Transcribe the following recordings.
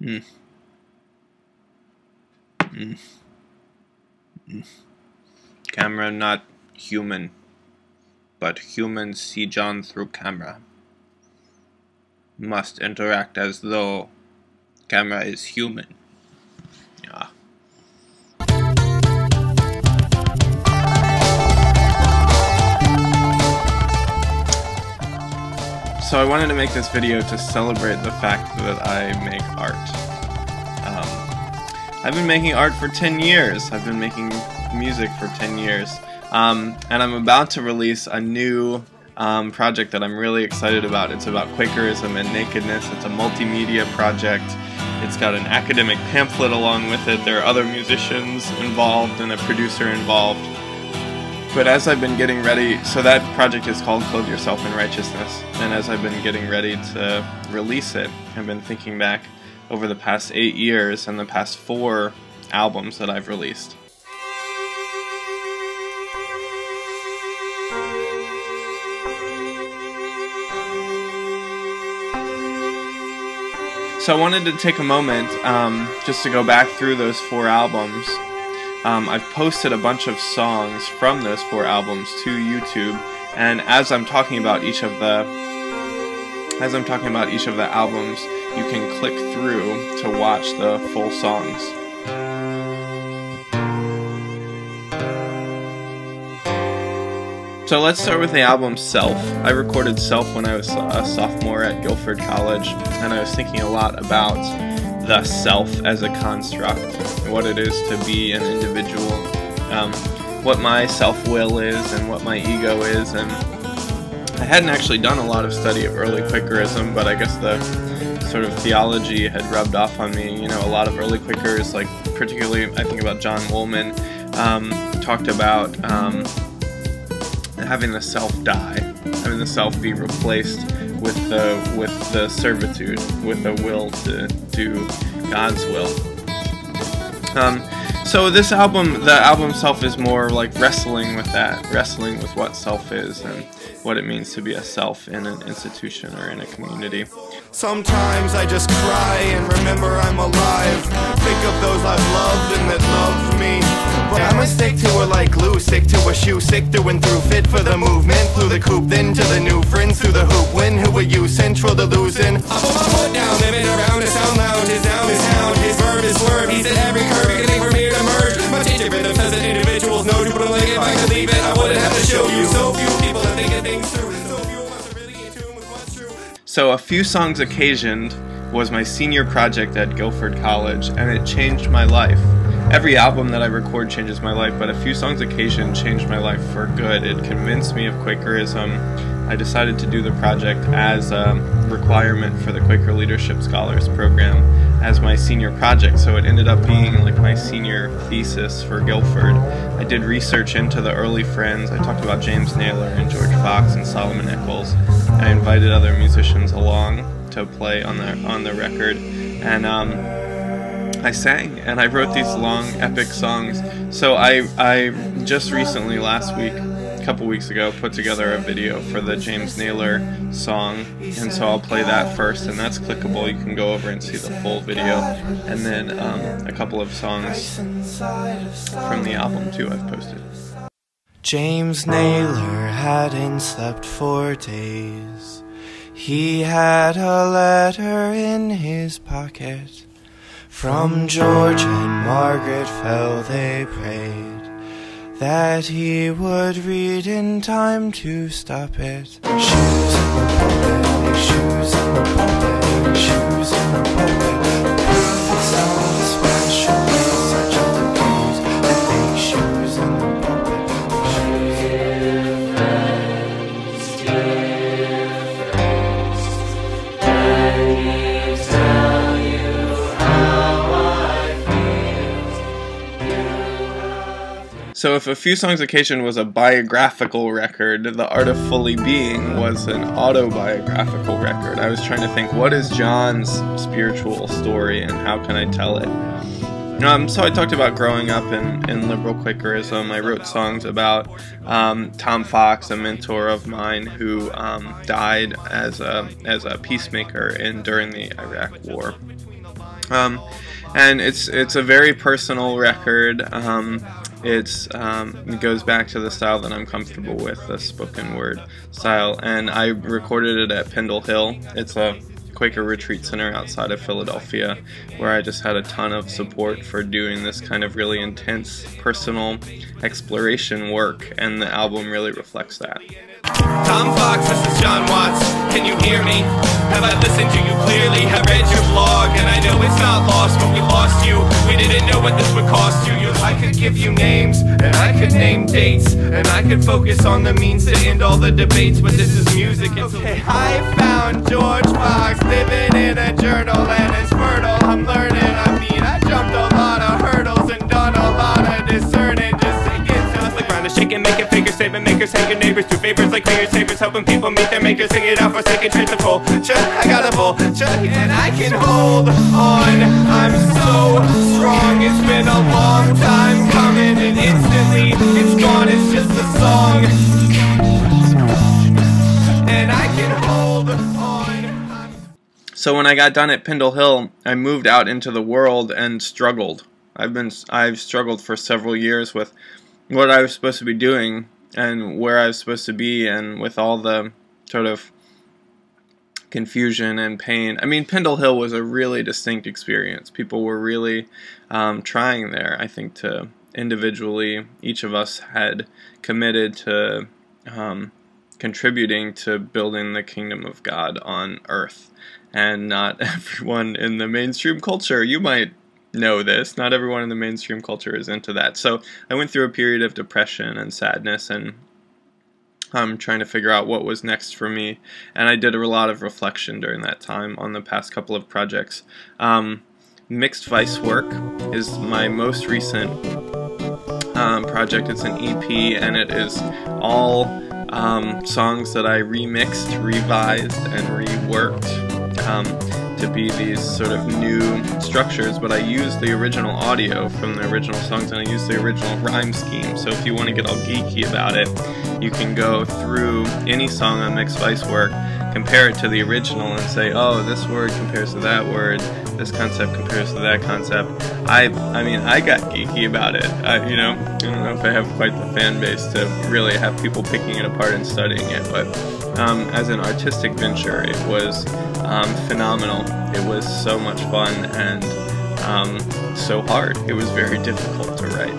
Mm. Mm. Mm. Camera not human, but humans see John through camera. Must interact as though camera is human. Yeah. So I wanted to make this video to celebrate the fact that I make art. I've been making art for 10 years. I've been making music for 10 years. And I'm about to release a new project that I'm really excited about. It's about Quakerism and nakedness. It's a multimedia project. It's got an academic pamphlet along with it. There are other musicians involved and a producer involved. But as I've been getting ready, so that project is called Clothe Yourself in Righteousness. And as I've been getting ready to release it, I've been thinking back over the past 8 years and the past 4 albums that I've released. So I wanted to take a moment just to go back through those 4 albums. I've posted a bunch of songs from those 4 albums to YouTube, and as I'm talking about each of the albums, you can click through to watch the full songs. So let's start with the album Self. I recorded Self when I was a sophomore at Guilford College, and I was thinking a lot about the self as a construct, what it is to be an individual, what my self-will is and what my ego is. And I hadn't actually done a lot of study of early Quakerism, but I guess the sort of theology had rubbed off on me. You know, a lot of early Quakers, like particularly I think about John Woolman, talked about having the self die, having the self be replaced with the servitude, with the will to do God's will. So this album, the album Self, is more like wrestling with that, wrestling with what self is and what it means to be a self in an institution or in a community. Sometimes I just cry and remember I'm alive. Think of those I've loved and that loved me. But I'ma stick to her like glue, stick to a shoe, sick through and through, fit for the movement, through the coop, then to the new friends, through the hoop. When who are you? Central to losing. I put my foot down, living around the sound lounge. His sound is hound, his verb is swerve. He's at every curve, beginning from here to merge. My changing rhythm says that individuals know to put a leg. If I could leave it, I wouldn't have to show you. So few people are thinking things through. So A Few Songs Occasioned was my senior project at Guilford College, and it changed my life. Every album that I record changes my life, but A Few Songs Occasioned changed my life for good. It convinced me of Quakerism. I decided to do the project as a requirement for the Quaker Leadership Scholars Program as my senior project, so it ended up being like my senior thesis for Guilford. I did research into the early friends. I talked about James Naylor and George Fox and Solomon Eccles. I invited other musicians along to play on the record, and I sang, and I wrote these long, epic songs. So I just recently, last week, a couple weeks ago, put together a video for the James Naylor song, and so I'll play that first, and that's clickable. You can go over and see the full video, and then a couple of songs from the album too I've posted. James Naylor hadn't slept for days. He had a letter in his pocket. From George and Margaret Fell they prayed that he would read in time to stop it. Shoes in the pulpit, shoes in the pulpit, shoes in the pulpit. Proof it's not special research of the pews that make shoes in the pulpit. So if A Few Songs Occasioned was a biographical record, The Art of Fully Being was an autobiographical record. I was trying to think, what is John's spiritual story and how can I tell it? So I talked about growing up in liberal Quakerism. I wrote songs about Tom Fox, a mentor of mine who died as a peacemaker during the Iraq War. And it's a very personal record. It goes back to the style that I'm comfortable with, the spoken word style, and I recorded it at Pendle Hill. It's a Quaker retreat center outside of Philadelphia, where I just had a ton of support for doing this kind of really intense personal exploration work, and the album really reflects that. Tom Fox, this is John Watts. Can you hear me? Have I listened to you clearly? I read your blog, and I know it's not lost, but we lost you. We didn't know what this would cost you. I could give you names, and I could name dates, and I could focus on the means to end all the debates, but this is music. Okay, I found George Fox living in a journal, and it's fertile. I'm learning, I jumped a lot of hurdles and done a lot of discerning. Just sink into the ground and shake and make a figure statement. Makers hang your neighbors, do favors like clear savers, helping people meet their makers. Sing it out for second chance to full. I got a full, and I can hold on. I'm so strong. It's been a long time coming, and instantly it's gone. It's just a song, and I can hold on. So when I got done at Pendle Hill, I moved out into the world and struggled. I've struggled for several years with what I was supposed to be doing and where I was supposed to be, and with all the sort of confusion and pain. I mean, Pendle Hill was a really distinct experience. People were really trying there. I think to individually, each of us had committed to contributing to building the kingdom of God on earth. And not everyone in the mainstream culture, you might know this, not everyone in the mainstream culture is into that. So I went through a period of depression and sadness, and trying to figure out what was next for me. And I did a lot of reflection during that time on the past couple of projects. Mixed Vice Work is my most recent project. It's an EP, and it is all songs that I remixed, revised, and reworked to be these sort of new structures, but I used the original audio from the original songs, and I used the original rhyme scheme. So if you want to get all geeky about it, you can go through any song on Mixed Vice Work, compare it to the original, and say, oh, this word compares to that word, this concept compares to that concept. I mean, I got geeky about it. I don't know if I have quite the fan base to really have people picking it apart and studying it, but as an artistic venture, it was phenomenal. It was so much fun and so hard. It was very difficult to write.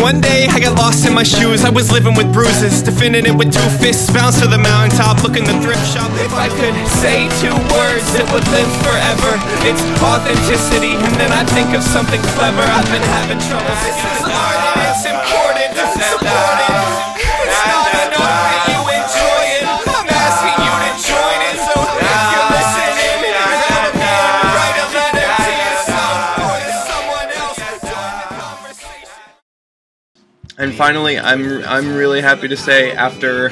One day I got lost in my shoes. I was living with bruises, defending it with 2 fists. Bounce to the mountaintop, look in the thrift shop. If I could say 2 words, it would live forever. It's authenticity, and then I think of something clever. I've been having trouble. This is art, and it's important to support it. It's not enough that you enjoy it. I'm asking you to join it. So if you're listening, write a letter to yourself or to someone else. Join the conversation. And finally, I'm really happy to say, after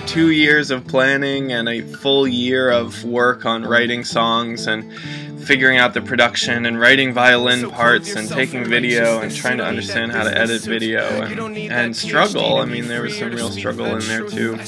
2 years of planning and a full year of work on writing songs and figuring out the production and writing violin parts and taking video and trying to understand how to edit video and struggle. I mean, there was some real struggle in there too.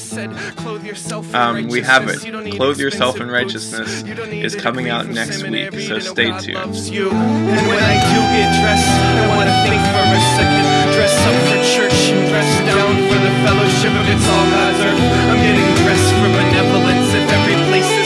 We have it. Clothe Yourself in Righteousness is coming out next week, so stay tuned. And when I do get dressed, I want to think for a second. Dress up for church and dress down for the fellowship of it's all God's earth. I'm getting dressed for benevolence if every place